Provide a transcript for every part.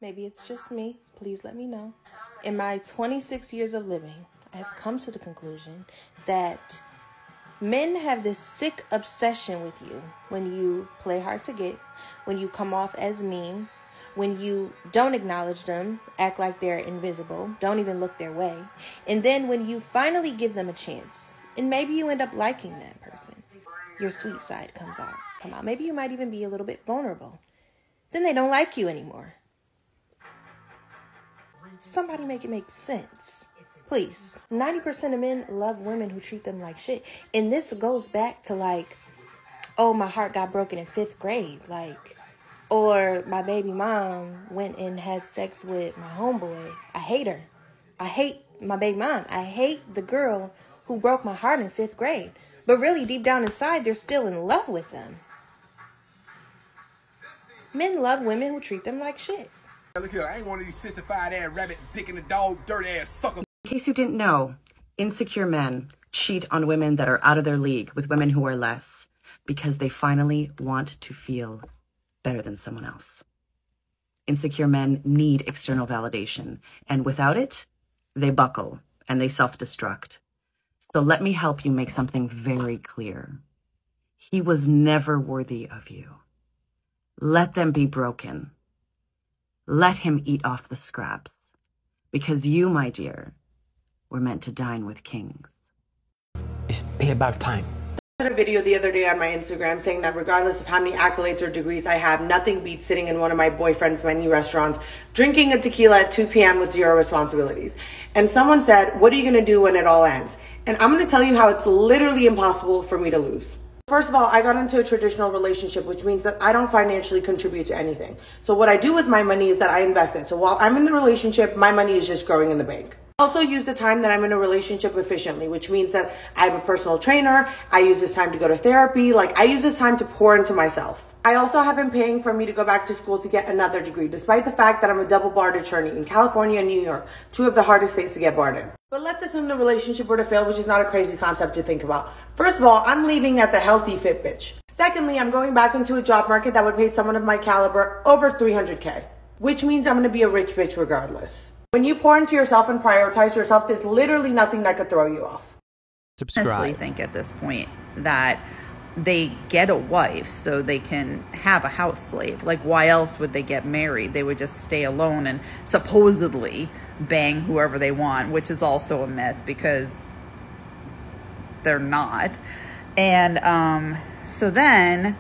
maybe it's just me, please let me know. In my 26 years of living, I have come to the conclusion that men have this sick obsession with you when you play hard to get, when you come off as mean, when you don't acknowledge them, act like they're invisible, don't even look their way, and then when you finally give them a chance, and maybe you end up liking that person, your sweet side come out. Maybe you might even be a little bit vulnerable. Then they don't like you anymore. Somebody make it make sense. Please. 90% of men love women who treat them like shit. And this goes back to like, oh, my heart got broken in 5th grade. Like, or my baby mom went and had sex with my homeboy. I hate her. I hate my baby mom. I hate the girl who broke my heart in 5th grade. But really, deep down inside, they're still in love with them. Men love women who treat them like shit. Look here, I ain't one of these sissified ass rabbit dick in the dog, dirty ass sucker. In case you didn't know, insecure men cheat on women that are out of their league with women who are less because they finally want to feel better than someone else. Insecure men need external validation, and without it, they buckle and they self-destruct. So let me help you make something very clear. He was never worthy of you. Let them be broken. Let him eat off the scraps. Because you, my dear, were meant to dine with kings. It's about time. I had a video the other day on my Instagram saying that regardless of how many accolades or degrees I have, nothing beats sitting in one of my boyfriend's menu restaurants, drinking a tequila at 2 p.m. with 0 responsibilities. And someone said, what are you going to do when it all ends? And I'm going to tell you how it's literally impossible for me to lose. First of all, I got into a traditional relationship, which means that I don't financially contribute to anything. So what I do with my money is that I invest it. So while I'm in the relationship, my money is just growing in the bank. I also use the time that I'm in a relationship efficiently, which means that I have a personal trainer. I use this time to go to therapy. Like, I use this time to pour into myself. I also have been paying for me to go back to school to get another degree, despite the fact that I'm a double barred attorney in California and New York, 2 of the hardest states to get barred in. But let's assume the relationship were to fail, which is not a crazy concept to think about. First of all, I'm leaving as a healthy, fit bitch. Secondly, I'm going back into a job market that would pay someone of my caliber over $300K, which means I'm going to be a rich bitch regardless. When you pour into yourself and prioritize yourself, there's literally nothing that could throw you off. I honestly think at this point that they get a wife so they can have a house slave. Like, why else would they get married? They would just stay alone and supposedly bang whoever they want, which is also a myth because they're not. And so then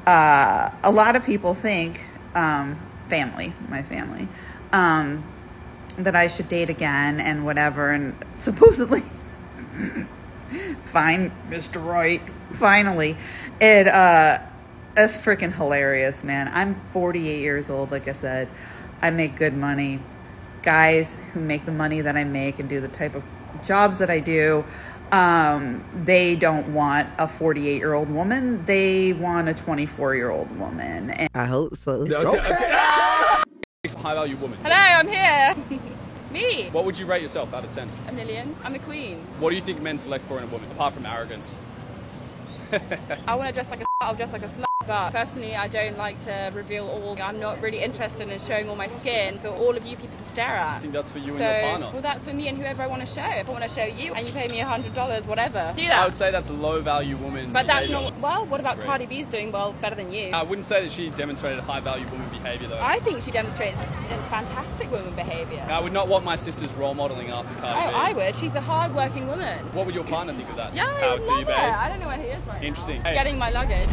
a lot of people think, my family, that I should date again and whatever, and supposedly fine, Mr. Right, finally. It's freaking hilarious, man. I'm 48 years old, like I said. I make good money. Guys who make the money that I make and do the type of jobs that I do, they don't want a 48-year-old woman. They want a 24-year-old woman. And I hope so. Okay. High value woman. Hello, I'm here. Me. What would you rate yourself out of 10? 1 million. I'm the queen. What do you think men select for in a woman, apart from arrogance? I want to dress like a I'll dress like a slut, but personally I don't like to reveal all. I'm not really interested in showing all my skin for all of you people to stare at. I think that's for you and your partner. Well, that's for me and whoever I want to show. If I want to show you and you pay me $100, whatever, do that. I would say that's a low value woman But behavior. that's not, well, what about Cardi B's doing well better than you? I wouldn't say that she demonstrated high value woman behavior though. I think she demonstrates fantastic woman behavior. I would not want my sisters role modeling after Cardi B. I would. She's a hard working woman. What would your partner think of that? Yeah, Power to you, babe. I don't know where he is right Interesting. now. Hey. Getting my luggage.